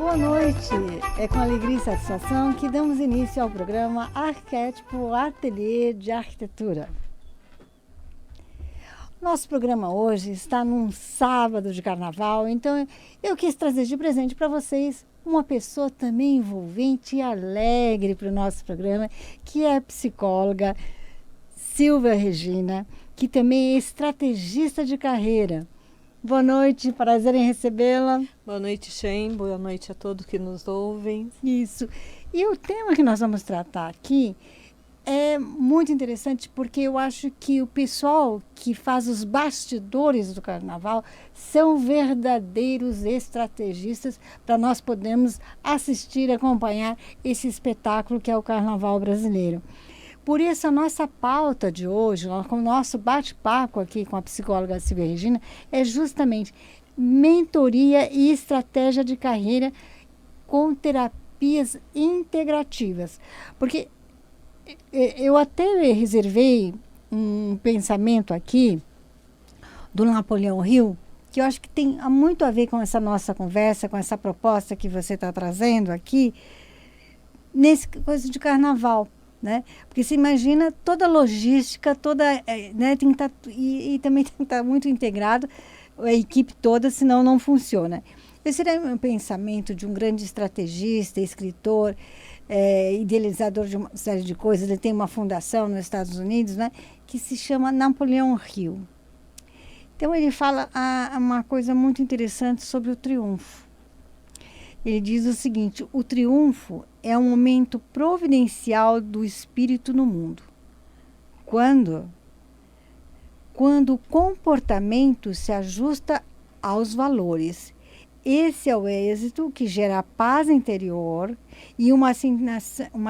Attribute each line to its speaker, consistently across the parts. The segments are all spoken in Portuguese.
Speaker 1: Boa noite! É com alegria e satisfação que damos início ao programa Arquétipo Ateliê de Arquitetura. Nosso programa hoje está num sábado de carnaval, então eu quis trazer de presente para vocês uma pessoa também envolvente e alegre para o nosso programa, que é a psicóloga Silvia Regina, que também é estrategista de carreira. Boa noite, prazer em recebê-la.
Speaker 2: Boa noite, Shen. Boa noite a todos que nos ouvem.
Speaker 1: Isso. E o tema que nós vamos tratar aqui é muito interessante porque eu acho que o pessoal que faz os bastidores do carnaval são verdadeiros estrategistas para nós podermos assistir e acompanhar esse espetáculo que é o Carnaval Brasileiro. Por isso, a nossa pauta de hoje, o nosso bate-papo aqui com a psicóloga Silvia Regina, é justamente mentoria e estratégia de carreira com terapias integrativas. Porque eu até reservei um pensamento aqui do Napoleão Hill, que eu acho que tem muito a ver com essa nossa conversa, com essa proposta que você está trazendo aqui, nesse coisa de carnaval. Né? Porque você imagina toda a logística, né, tem que estar, e também tem que estar muito integrado a equipe toda, senão não funciona. Esse era um pensamento de um grande estrategista, escritor, idealizador de uma série de coisas. Ele tem uma fundação nos Estados Unidos, né, que se chama Napoleão Hill. Então ele fala uma coisa muito interessante sobre o triunfo. Ele diz o seguinte: o triunfo é um momento providencial do espírito no mundo. Quando o comportamento se ajusta aos valores. Esse é o êxito que gera paz interior e uma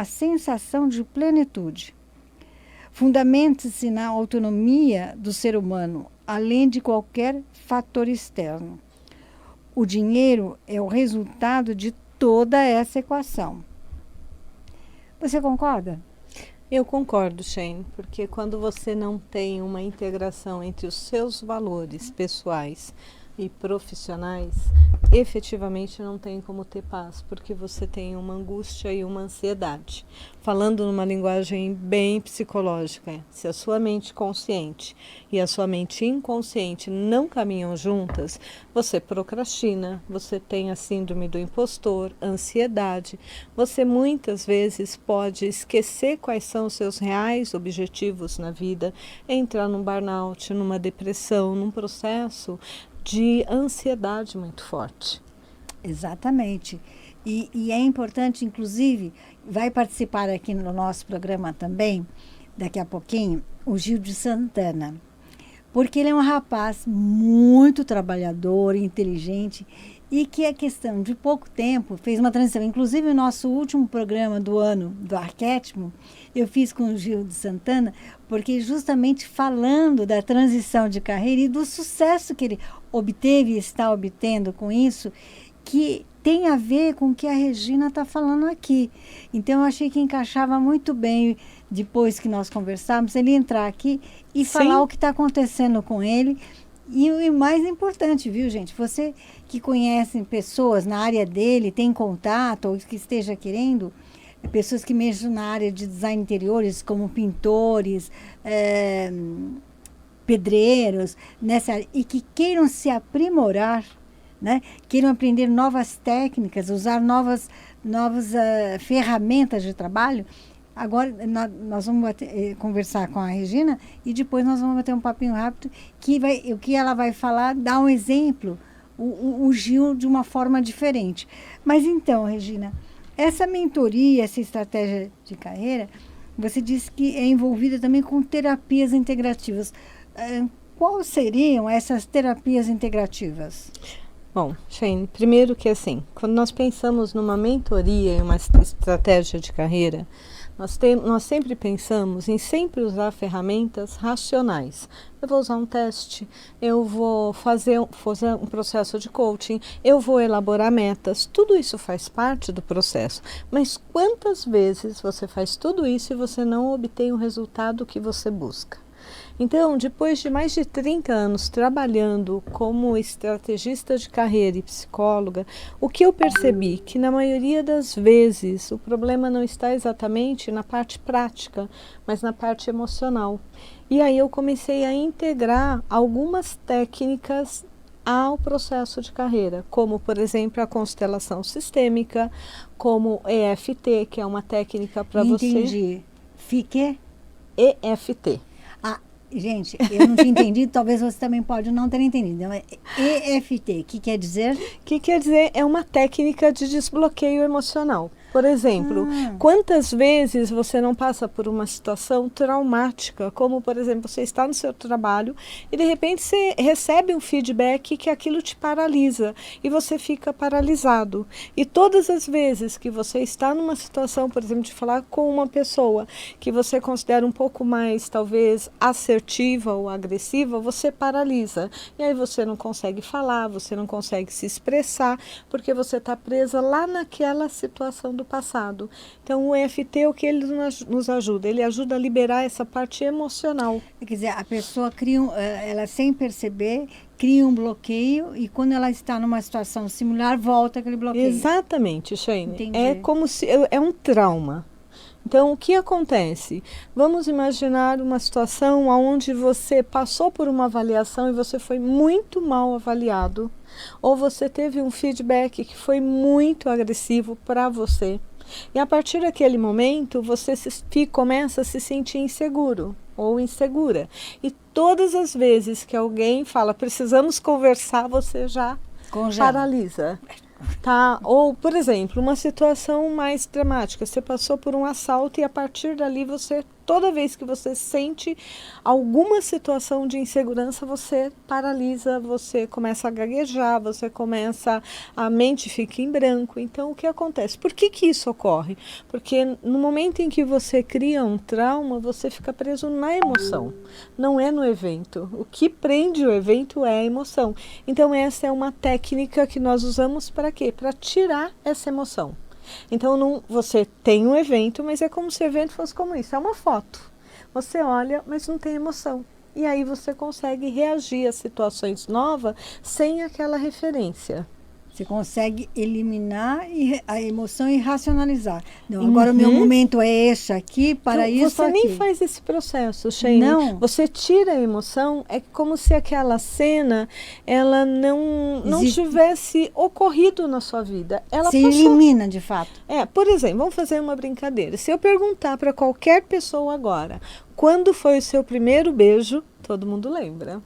Speaker 1: sensação de plenitude. Fundamenta-se na autonomia do ser humano, além de qualquer fator externo. O dinheiro é o resultado de toda essa equação. Você concorda?
Speaker 2: Eu concordo, Shen, porque quando você não tem uma integração entre os seus valores pessoais e profissionais, efetivamente não tem como ter paz, porque você tem uma angústia e uma ansiedade. Falando numa linguagem bem psicológica, se a sua mente consciente e a sua mente inconsciente não caminham juntas, você procrastina, você tem a síndrome do impostor, ansiedade, você muitas vezes pode esquecer quais são os seus reais objetivos na vida, entrar num burnout, numa depressão, num processo de ansiedade muito forte.
Speaker 1: Exatamente. E é importante, inclusive, vai participar aqui no nosso programa também, daqui a pouquinho, o Gil de Santana. Porque ele é um rapaz muito trabalhador, inteligente, e que é questão de pouco tempo fez uma transição. Inclusive, o nosso último programa do ano do Arquétipo, eu fiz com o Gil de Santana, porque justamente falando da transição de carreira e do sucesso que ele obteve e está obtendo com isso, que tem a ver com o que a Regina está falando aqui. Então, eu achei que encaixava muito bem, depois que nós conversamos, ele entrar aqui e falar o que está acontecendo com ele. E o mais importante, viu, gente? Você que conhece pessoas na área dele, tem contato, ou que esteja querendo, pessoas que mexem na área de design interiores, como pintores, pedreiros, nessa área, e que queiram se aprimorar, né? Queiram aprender novas técnicas, usar novas ferramentas de trabalho. Agora, nós vamos conversar com a Regina e depois nós vamos bater um papinho rápido o que ela vai falar, dar um exemplo, o Gil de uma forma diferente. Mas então, Regina, essa mentoria, essa estratégia de carreira, você disse que é envolvida também com terapias integrativas. Quais seriam essas terapias integrativas?
Speaker 2: Bom, Shane, primeiro que assim, quando nós pensamos numa mentoria e uma estratégia de carreira, nós sempre pensamos em sempre usar ferramentas racionais. Eu vou usar um teste, eu vou fazer um processo de coaching, eu vou elaborar metas, tudo isso faz parte do processo. Mas quantas vezes você faz tudo isso e você não obtém o resultado que você busca? Então, depois de mais de 30 anos trabalhando como estrategista de carreira e psicóloga, o que eu percebi? Que na maioria das vezes o problema não está exatamente na parte prática, mas na parte emocional. E aí eu comecei a integrar algumas técnicas ao processo de carreira, como por exemplo a constelação sistêmica, como EFT, que é uma técnica para você...
Speaker 1: Entendi. Fique?
Speaker 2: EFT.
Speaker 1: Ah, gente, eu não tinha entendido, talvez você também pode não ter entendido. Então, EFT, o que quer dizer?
Speaker 2: O que quer dizer? É uma técnica de desbloqueio emocional. Por exemplo, quantas vezes você não passa por uma situação traumática, como por exemplo, você está no seu trabalho e de repente você recebe um feedback que aquilo te paralisa e você fica paralisado. E todas as vezes que você está numa situação, por exemplo, de falar com uma pessoa que você considera um pouco mais, talvez, assertiva ou agressiva, você paralisa. E aí você não consegue falar, você não consegue se expressar, porque você está presa lá naquela situação do passado. Então o EFT, o que ele nos ajuda? Ele ajuda a liberar essa parte emocional.
Speaker 1: Quer dizer, a pessoa cria, ela sem perceber, cria um bloqueio e quando ela está numa situação similar, volta aquele bloqueio.
Speaker 2: Exatamente, Shane.
Speaker 1: Entendi.
Speaker 2: É como se é um trauma. Então, o que acontece? Vamos imaginar uma situação onde você passou por uma avaliação e você foi muito mal avaliado, ou você teve um feedback que foi muito agressivo para você. E a partir daquele momento, você começa a se sentir inseguro ou insegura. E todas as vezes que alguém fala, precisamos conversar, você já paralisa. Tá? Ou, por exemplo, uma situação mais dramática, você passou por um assalto e a partir dali você, toda vez que você sente alguma situação de insegurança, você paralisa, você começa a gaguejar, a mente fica em branco. Então, o que acontece? Por que isso ocorre? Porque no momento em que você cria um trauma, você fica preso na emoção, não é no evento. O que prende o evento é a emoção. Então, essa é uma técnica que nós usamos para quê? Para tirar essa emoção. Então, você tem um evento, mas é como se o evento fosse como isso, é uma foto. Você olha, mas não tem emoção. E aí você consegue reagir a situações novas sem aquela referência.
Speaker 1: Você consegue eliminar a emoção e racionalizar. Não, agora o meu momento é este aqui, para
Speaker 2: então,
Speaker 1: isso
Speaker 2: você
Speaker 1: aqui.
Speaker 2: nem faz esse processo, Shane.
Speaker 1: Não.
Speaker 2: Você tira a emoção, é como se aquela cena, ela não tivesse ocorrido na sua vida. Ela
Speaker 1: se elimina, de fato.
Speaker 2: Por exemplo, vamos fazer uma brincadeira. Se eu perguntar para qualquer pessoa agora, quando foi o seu primeiro beijo, todo mundo lembra.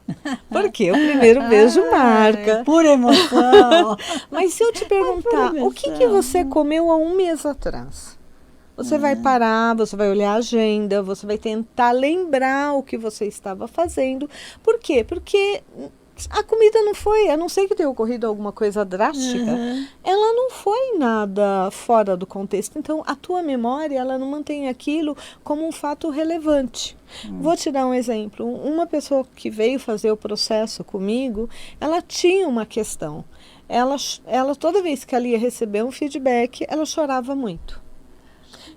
Speaker 2: Porque o primeiro beijo marca.
Speaker 1: Pura emoção.
Speaker 2: Mas se eu te perguntar, o que você comeu há um mês atrás? Você vai parar, você vai olhar a agenda, você vai tentar lembrar o que você estava fazendo. Por quê? Porque a comida não foi, a não ser que tenha ocorrido alguma coisa drástica, ela não foi nada fora do contexto. Então, a tua memória, ela não mantém aquilo como um fato relevante. Vou te dar um exemplo. Uma pessoa que veio fazer o processo comigo, ela tinha uma questão. Ela toda vez que ela ia receber um feedback, ela chorava muito.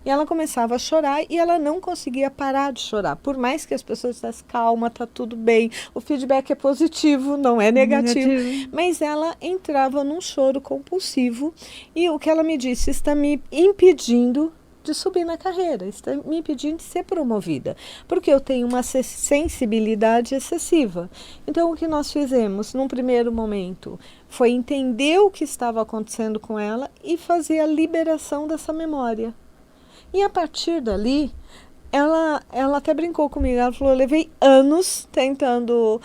Speaker 2: E ela começava a chorar e ela não conseguia parar de chorar. Por mais que as pessoas dissessem, calma, tá tudo bem, o feedback é positivo, não é negativo. Mas ela entrava num choro compulsivo e o que ela me disse, está me impedindo de subir na carreira, está me impedindo de ser promovida, porque eu tenho uma sensibilidade excessiva. Então, o que nós fizemos, num primeiro momento, foi entender o que estava acontecendo com ela e fazer a liberação dessa memória. E a partir dali, ela até brincou comigo, ela falou, eu levei anos tentando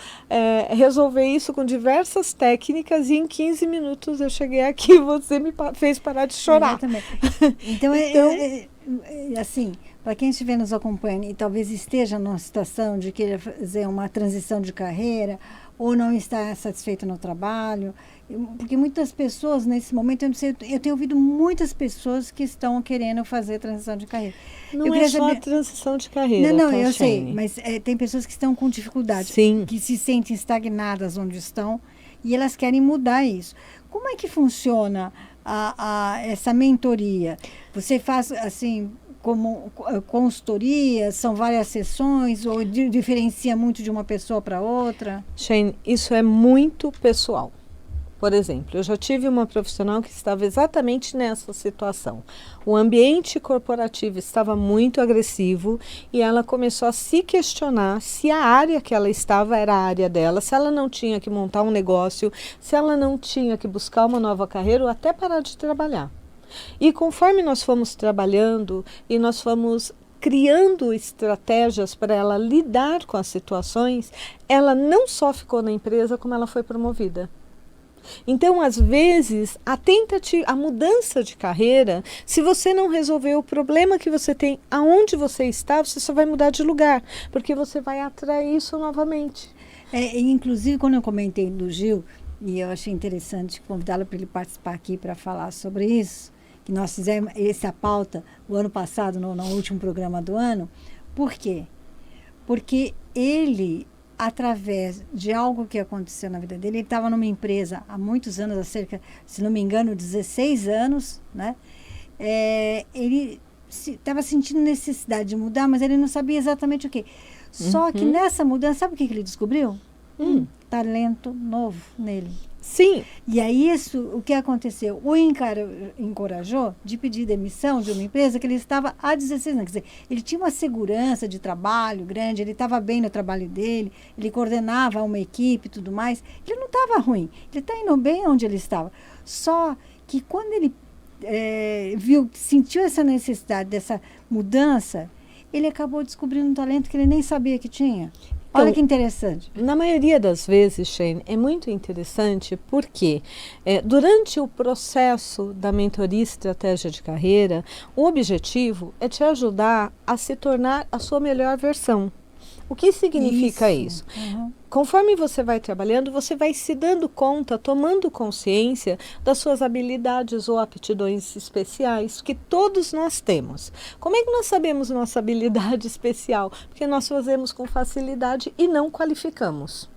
Speaker 2: resolver isso com diversas técnicas e em 15 minutos eu cheguei aqui e você me fez parar de chorar.
Speaker 1: Exatamente. Então, assim, para quem estiver nos acompanhando e talvez esteja numa situação de querer fazer uma transição de carreira ou não está satisfeito no trabalho, porque muitas pessoas nesse momento, eu não sei, eu tenho ouvido muitas pessoas que estão querendo fazer transição de carreira.
Speaker 2: Não é só a transição de carreira.
Speaker 1: Não, eu sei, mas tem pessoas que estão com dificuldade,
Speaker 2: Sim.
Speaker 1: que se sentem estagnadas onde estão e elas querem mudar isso. Como é que funciona essa mentoria? Você faz assim como consultoria, são várias sessões, ou diferencia muito de uma pessoa para outra?
Speaker 2: Shane, isso é muito pessoal. Por exemplo, eu já tive uma profissional que estava exatamente nessa situação. O ambiente corporativo estava muito agressivo e ela começou a se questionar se a área que ela estava era a área dela, se ela não tinha que montar um negócio, se ela não tinha que buscar uma nova carreira ou até parar de trabalhar. E conforme nós fomos trabalhando e nós fomos criando estratégias para ela lidar com as situações, ela não só ficou na empresa, como ela foi promovida. Então, às vezes, a mudança de carreira, se você não resolver o problema que você tem aonde você está, você só vai mudar de lugar, porque você vai atrair isso novamente.
Speaker 1: Inclusive, quando eu comentei do Gil, e eu achei interessante convidá-lo para ele participar aqui para falar sobre isso, que nós fizemos essa pauta o ano passado, no último programa do ano. Por quê? Porque ele, através de algo que aconteceu na vida dele, ele estava numa empresa há muitos anos, há cerca, se não me engano, 16 anos, né? Ele estava sentindo necessidade de mudar, mas ele não sabia exatamente o quê. Só que nessa mudança, sabe o que ele descobriu? Talento novo nele.
Speaker 2: Sim.
Speaker 1: E aí o que aconteceu? O encorajou de pedir demissão de uma empresa que ele estava há 16 anos. Quer dizer, ele tinha uma segurança de trabalho grande, ele estava bem no trabalho dele, ele coordenava uma equipe e tudo mais. Ele não estava ruim, ele está indo bem onde ele estava. Só que quando ele sentiu essa necessidade dessa mudança, ele acabou descobrindo um talento que ele nem sabia que tinha. Olha
Speaker 2: Então,
Speaker 1: que interessante.
Speaker 2: Na maioria das vezes, Shane, é muito interessante porque durante o processo da mentoria e estratégia de carreira, o objetivo é te ajudar a se tornar a sua melhor versão. O que significa isso? Conforme você vai trabalhando, você vai se dando conta, tomando consciência das suas habilidades ou aptidões especiais, que todos nós temos. Como é que nós sabemos nossa habilidade especial? Porque nós fazemos com facilidade e não qualificamos.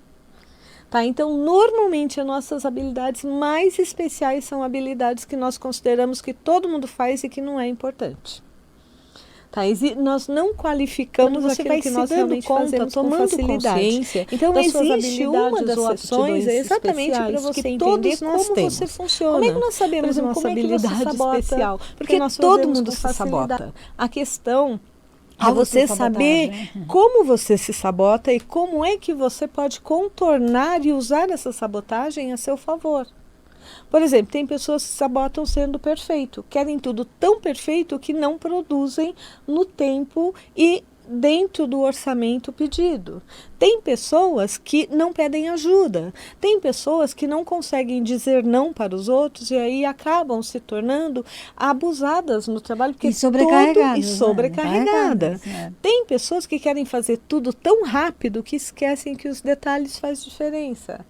Speaker 2: Tá? Então, normalmente, as nossas habilidades mais especiais são habilidades que nós consideramos que todo mundo faz e que não é importante. Tá, nós não qualificamos
Speaker 1: você vai
Speaker 2: que
Speaker 1: se
Speaker 2: nós
Speaker 1: dando
Speaker 2: realmente
Speaker 1: conta,
Speaker 2: fazemos
Speaker 1: tomando
Speaker 2: com consciência. Então, existe uma das sessões exatamente para você entender como você funciona. Como é que nós sabemos, por exemplo, nossa habilidade especial? Porque todo mundo se sabota. A questão é você saber como você se sabota e como é que você pode contornar e usar essa sabotagem a seu favor. Por exemplo, tem pessoas que se sabotam sendo perfeito, querem tudo tão perfeito que não produzem no tempo e dentro do orçamento pedido. Tem pessoas que não pedem ajuda, tem pessoas que não conseguem dizer não para os outros e aí acabam se tornando abusadas no trabalho
Speaker 1: e sobrecarregadas.
Speaker 2: Tem pessoas que querem fazer tudo tão rápido que esquecem que os detalhes fazem diferença.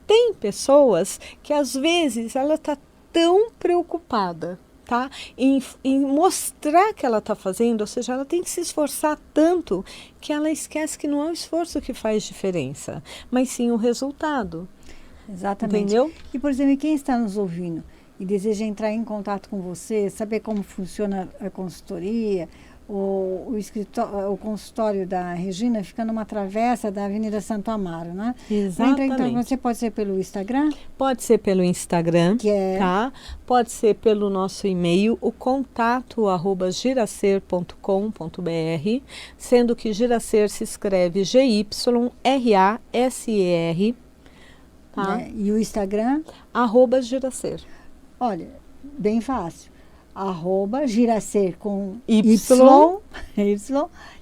Speaker 2: Tem pessoas que às vezes ela está tão preocupada, tá, em mostrar que ela está fazendo, ou seja, ela tem que se esforçar tanto que ela esquece que não é o esforço que faz diferença, mas sim o resultado.
Speaker 1: Exatamente.
Speaker 2: Entendeu?
Speaker 1: E, por exemplo, quem está nos ouvindo e deseja entrar em contato com você, saber como funciona a consultoria, o consultório da Regina fica numa travessa da Avenida Santo Amaro, né?
Speaker 2: Exatamente.
Speaker 1: Então, você pode ser pelo Instagram?
Speaker 2: Pode ser pelo Instagram,
Speaker 1: que é...
Speaker 2: tá? Pode ser pelo nosso e-mail, o contato@giracer.com.br, sendo que Giracer se escreve GYRASER, tá?
Speaker 1: E o Instagram?
Speaker 2: @Giracer.
Speaker 1: Olha, bem fácil. @Giracer com
Speaker 2: Y.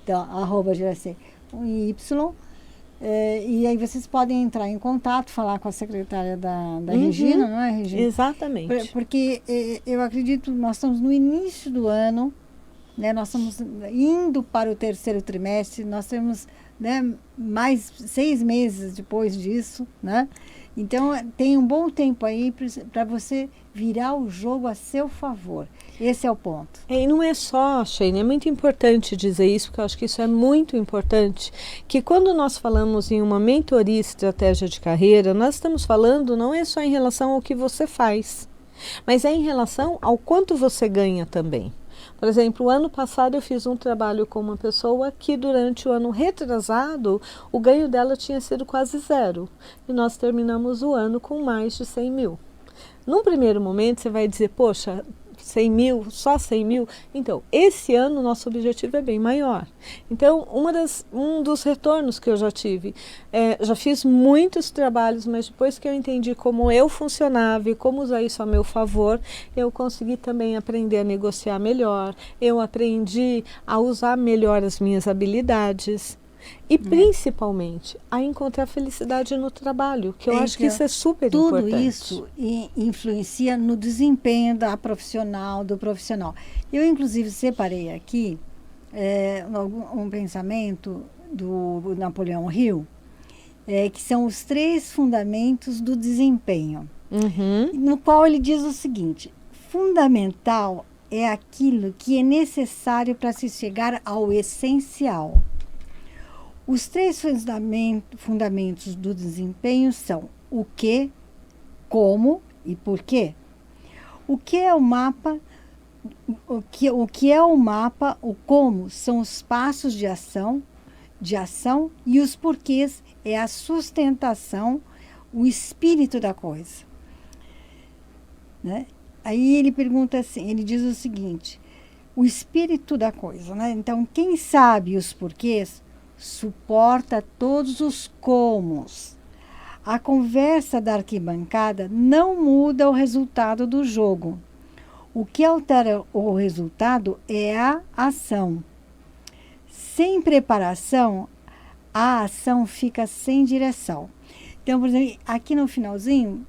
Speaker 1: Então, @Giracer com Y. E aí vocês podem entrar em contato, falar com a secretária da Regina, não é, Regina?
Speaker 2: Exatamente.
Speaker 1: Porque eu acredito, nós estamos no início do ano, né? Nós estamos indo para o 3º trimestre, nós temos, né, mais 6 meses depois disso, né? Então, tem um bom tempo aí para você virar o jogo a seu favor. Esse é o ponto.
Speaker 2: E não é só, Shane, é muito importante dizer isso, porque eu acho que isso é muito importante, que quando nós falamos em uma mentoria e estratégia de carreira, nós estamos falando não é só em relação ao que você faz, mas é em relação ao quanto você ganha também. Por exemplo, o ano passado eu fiz um trabalho com uma pessoa que durante o ano retrasado, o ganho dela tinha sido quase zero. E nós terminamos o ano com mais de 100 mil. Num primeiro momento você vai dizer, poxa, 100 mil, só 100 mil? Então, esse ano o nosso objetivo é bem maior. Então, um dos retornos que eu já tive, já fiz muitos trabalhos, mas depois que eu entendi como eu funcionava e como usar isso a meu favor, eu consegui também aprender a negociar melhor, eu aprendi a usar melhor as minhas habilidades. E principalmente a encontrar felicidade no trabalho, que eu acho que isso é super importante.
Speaker 1: Tudo isso influencia no desempenho da profissional, do profissional. Eu, inclusive, separei aqui um pensamento do Napoleão Hill, que são os 3 fundamentos do desempenho, no qual ele diz o seguinte: fundamental é aquilo que é necessário para se chegar ao essencial. Os 3 fundamentos do desempenho são o que, como e por quê. O que é o mapa? O que é o mapa? O como são os passos de ação e os porquês é a sustentação, o espírito da coisa. Né? Aí ele pergunta assim, ele diz o seguinte: o espírito da coisa. Né? Então, quem sabe os porquês suporta todos os comos. A conversa da arquibancada não muda o resultado do jogo. O que altera o resultado é a ação. Sem preparação, a ação fica sem direção. Então, por exemplo, aqui no finalzinho,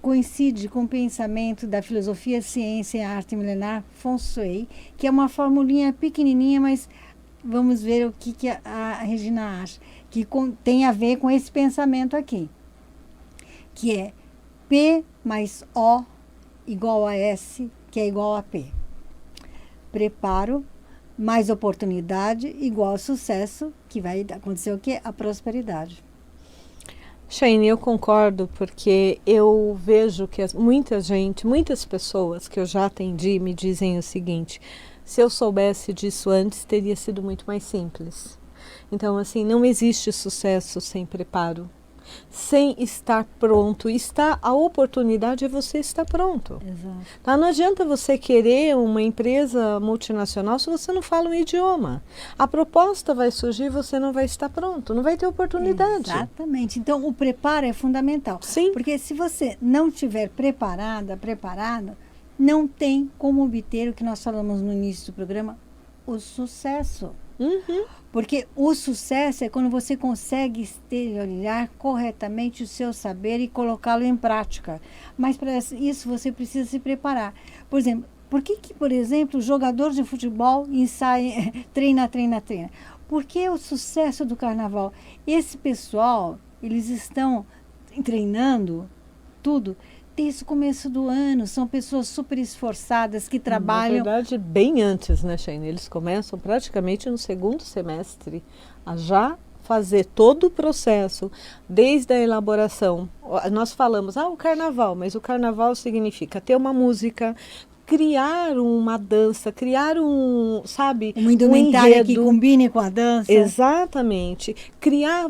Speaker 1: coincide com o pensamento da filosofia, ciência e arte milenar Feng Shui, que é uma formulinha pequenininha, mas vamos ver o que a Regina acha, que tem a ver com esse pensamento aqui, que é P mais O igual a S, que é igual a P. Preparo mais oportunidade igual a sucesso, que vai acontecer o quê? A prosperidade.
Speaker 2: Shane, eu concordo, porque eu vejo que muitas pessoas que eu já atendi me dizem o seguinte: se eu soubesse disso antes, teria sido muito mais simples. Então, assim, não existe sucesso sem preparo, sem estar pronto. A oportunidade é você estar pronto.
Speaker 1: Exato.
Speaker 2: Tá? Não adianta você querer uma empresa multinacional se você não fala um idioma. A proposta vai surgir e você não vai estar pronto, não vai ter oportunidade.
Speaker 1: Exatamente. Então, o preparo é fundamental.
Speaker 2: Sim.
Speaker 1: Porque se você não estiver preparado, não tem como obter o que nós falamos no início do programa, o sucesso. Porque o sucesso é quando você consegue exteriorizar corretamente o seu saber e colocá-lo em prática. Mas para isso você precisa se preparar. Por exemplo, por que, por exemplo, o jogador de futebol treina? Porque o sucesso do carnaval, esse pessoal, eles estão treinando tudo desde o começo do ano, são pessoas super esforçadas que trabalham.
Speaker 2: Na verdade, bem antes, né, Shane? Eles começam praticamente no segundo semestre a já fazer todo o processo, desde a elaboração. Nós falamos, o carnaval, mas o carnaval significa ter uma música, criar uma dança, criar
Speaker 1: uma indumentária que combine com a dança.
Speaker 2: Exatamente.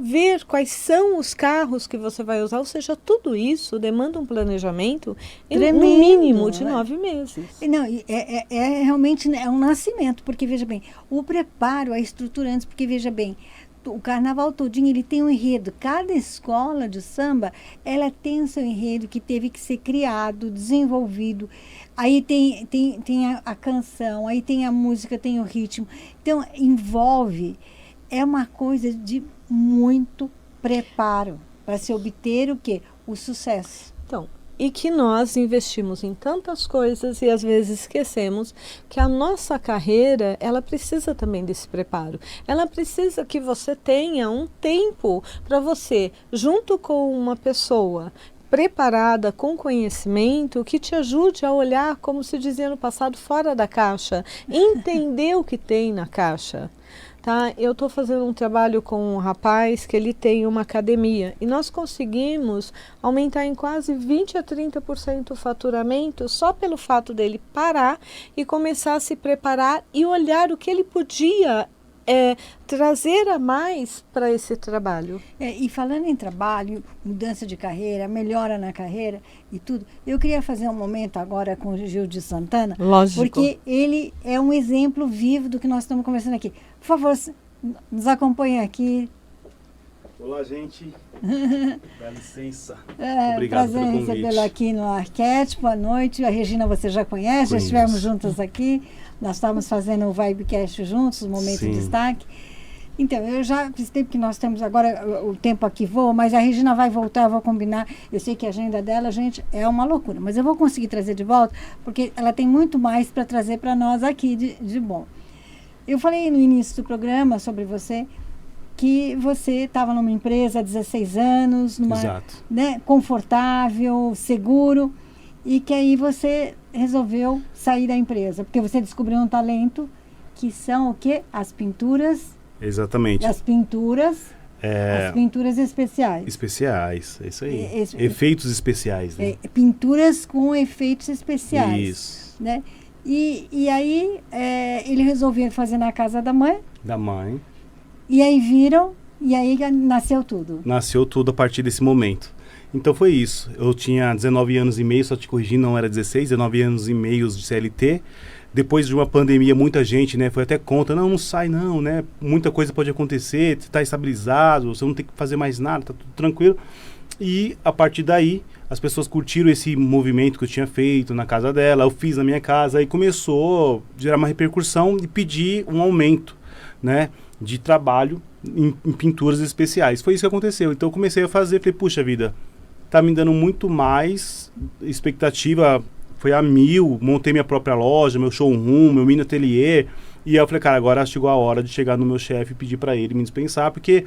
Speaker 2: Ver quais são os carros que você vai usar, ou seja, tudo isso demanda um planejamento
Speaker 1: tremendo,
Speaker 2: no mínimo de 9 meses.
Speaker 1: Não, realmente um nascimento, porque veja bem, o preparo, a estrutura antes, porque veja bem, o carnaval todinho ele tem um enredo. Cada escola de samba, ela tem o seu enredo que teve que ser criado, desenvolvido. Aí tem a canção, aí tem a música, tem o ritmo. Então, é uma coisa de muito preparo para se obter o quê? O sucesso.
Speaker 2: Então, e que nós investimos em tantas coisas e às vezes esquecemos que a nossa carreira, ela precisa também desse preparo. Ela precisa que você tenha um tempo para você, junto com uma pessoa preparada, com conhecimento, que te ajude a olhar, como se dizia no passado, fora da caixa, entender o que tem na caixa. tá? Eu estou fazendo um trabalho com um rapaz que ele tem uma academia e nós conseguimos aumentar em quase 20 a 30% o faturamento só pelo fato dele parar e começar a se preparar e olhar o que ele podia trazer a mais para esse trabalho.
Speaker 1: E falando em trabalho, mudança de carreira, melhora na carreira e tudo, eu queria fazer um momento agora com o Gil de Santana.
Speaker 2: Lógico.
Speaker 1: Porque ele é um exemplo vivo do que nós estamos conversando aqui. Por favor, nos acompanhe aqui.
Speaker 3: Olá, gente. Dá licença.
Speaker 1: Obrigado pelo convite. Prazer recebê-lo aqui no Arquétipo. Boa noite. A Regina você já conhece, já estivemos juntas aqui. Nós estávamos fazendo o Vibecast juntos, o Momento de Destaque. Então, eu já fiz tempo que nós temos agora, o tempo aqui voa, mas a Regina vai voltar, eu vou combinar. Eu sei que a agenda dela, gente, é uma loucura, mas eu vou conseguir trazer de volta, porque ela tem muito mais para trazer para nós aqui de bom. Eu falei no início do programa sobre você, que você estava numa empresa há 16 anos, né, confortável, seguro, e que aí você resolveu sair da empresa, porque você descobriu um talento, que são o quê? As pinturas.
Speaker 3: Exatamente.
Speaker 1: As pinturas especiais.
Speaker 3: Especiais, é isso aí. Efeitos especiais, né?
Speaker 1: Pinturas com efeitos especiais.
Speaker 3: Isso.
Speaker 1: Né? E aí ele resolveu fazer na casa da mãe.
Speaker 3: Da mãe.
Speaker 1: E aí viram, e aí nasceu tudo.
Speaker 3: Nasceu tudo a partir desse momento. Então foi isso. Eu tinha 19 anos e meio, só te corrigindo, não era 16, 19 anos e meio de CLT. Depois de uma pandemia, muita gente, né, foi até contra, não sai não, né, muita coisa pode acontecer, você está estabilizado, você não tem que fazer mais nada, tá tudo tranquilo. E a partir daí, as pessoas curtiram esse movimento que eu tinha feito na casa dela, eu fiz na minha casa, e começou a gerar uma repercussão e pedir um aumento, né, de trabalho em pinturas especiais. Foi isso que aconteceu. Então eu comecei a fazer, falei, puxa vida, tá me dando muito mais expectativa. Foi a 1000, montei minha própria loja, meu showroom, meu mini ateliê. E aí eu falei, cara, agora chegou a hora de chegar no meu chefe e pedir para ele me dispensar, porque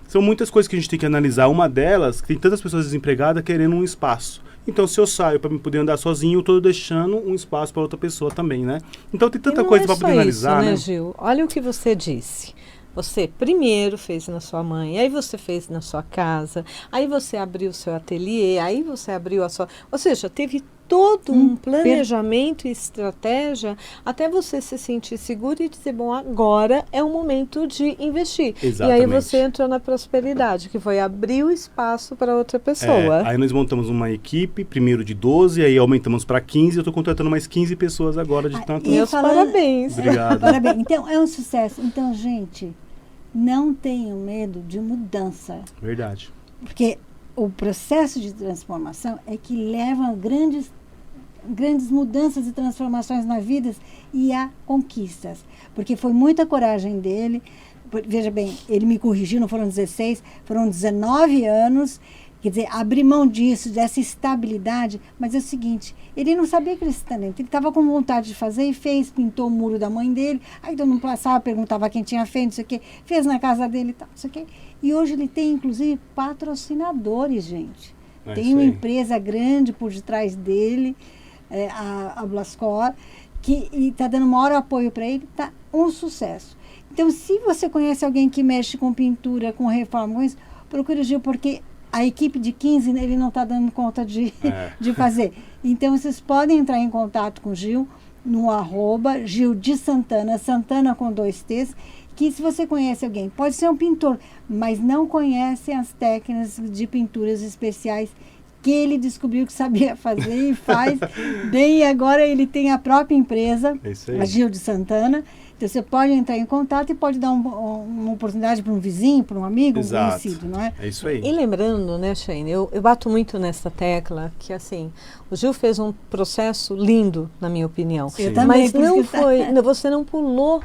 Speaker 3: são muitas coisas que a gente tem que analisar. Uma delas, que tem tantas pessoas desempregadas querendo um espaço. Então, se eu saio para poder andar sozinho, eu estou deixando um espaço para outra pessoa também, né? Então, tem tanta coisa para poder analisar,
Speaker 2: isso,
Speaker 3: né,
Speaker 2: Gil? Olha o que você disse. Você primeiro fez na sua mãe, aí você fez na sua casa, aí você abriu o seu ateliê, aí você abriu a sua... Ou seja, teve todo um planejamento e estratégia até você se sentir seguro e dizer, bom, agora é o momento de investir.
Speaker 3: Exatamente.
Speaker 2: E aí você entrou na prosperidade, que foi abrir o espaço para outra pessoa.
Speaker 3: Aí nós montamos uma equipe, primeiro de 12, aí aumentamos para 15, eu estou contratando mais 15 pessoas agora de tanto...
Speaker 2: Meus parabéns.
Speaker 3: Obrigado.
Speaker 1: Parabéns. Então, é um sucesso. Então, gente, não tenham medo de mudança.
Speaker 3: Verdade.
Speaker 1: Porque o processo de transformação é que leva a grandes mudanças e transformações na vida e a conquistas. Porque foi muita coragem dele. Veja bem, ele me corrigiu, não foram 16, foram 19 anos. Quer dizer, abrir mão disso, dessa estabilidade. Mas é o seguinte, ele não sabia que ele esse talento. Ele estava com vontade de fazer e fez, pintou o muro da mãe dele. Aí todo mundo passava, perguntava quem tinha feito, não sei o quê. Fez na casa dele e tal, não sei o quê. E hoje ele tem, inclusive, patrocinadores, gente. Tem uma empresa grande por detrás dele, a Blascor, que está dando maior apoio para ele, está um sucesso. Então, se você conhece alguém que mexe com pintura, com reforma, com isso, procure o Gil, porque a equipe de 15, ele não está dando conta de fazer. Então, vocês podem entrar em contato com o Gil no @Gil de Santana, Santana com 2 T's, que se você conhece alguém, pode ser um pintor, mas não conhece as técnicas de pinturas especiais que ele descobriu que sabia fazer e faz bem, e agora ele tem a própria empresa, a Gil de Santana. Então, você pode entrar em contato e pode dar uma oportunidade para um vizinho, para um amigo, um conhecido, não é?
Speaker 3: É isso aí.
Speaker 2: E lembrando, né, Shane, eu bato muito nessa tecla que, assim, o Gil fez um processo lindo, na minha opinião.
Speaker 3: Sim.
Speaker 1: Eu também,
Speaker 2: mas não foi, você não pulou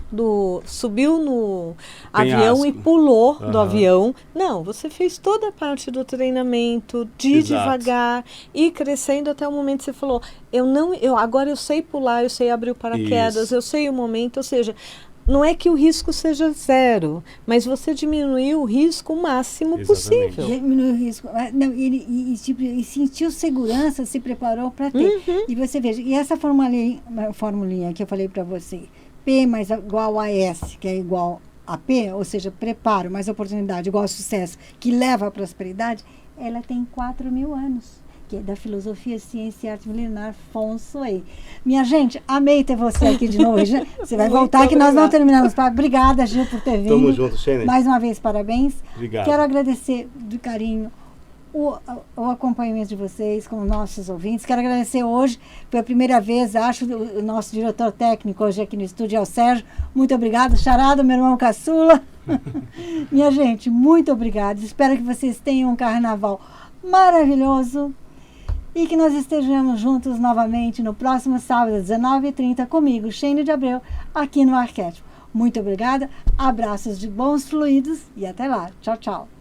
Speaker 2: subiu no avião e pulou do avião. Não, você fez toda a parte do treinamento, de devagar, e crescendo até o momento que você falou, agora eu sei pular, eu sei abrir o paraquedas, eu sei o momento, ou seja, não é que o risco seja 0, mas você diminuiu o risco o máximo possível.
Speaker 1: Diminuiu o risco. Não, ele sentiu segurança, se preparou para ter. E você veja, e essa formulinha que eu falei para você, P mais igual a S, que é igual AP, ou seja, preparo, mais oportunidade, igual ao sucesso, que leva à prosperidade, ela tem 4.000 anos, que é da filosofia, ciência e arte milenar Feng Shui. Minha gente, amei ter você aqui de novo. Você vai voltar que nós não terminamos. Obrigada, Gil, por ter vindo.
Speaker 3: Tamo junto, Shane.
Speaker 1: Mais uma vez, parabéns.
Speaker 3: Obrigado.
Speaker 1: Quero agradecer do carinho o acompanhamento de vocês com os nossos ouvintes. Quero agradecer hoje, foi a primeira vez, acho, o nosso diretor técnico hoje aqui no estúdio é o Sérgio. Muito obrigado. Charada, meu irmão caçula. Minha gente, muito obrigada. Espero que vocês tenham um carnaval maravilhoso e que nós estejamos juntos novamente no próximo sábado, às 19h30, comigo, Shane de Abreu, aqui no Arquétipo. Muito obrigada, abraços de bons fluidos e até lá. Tchau, tchau.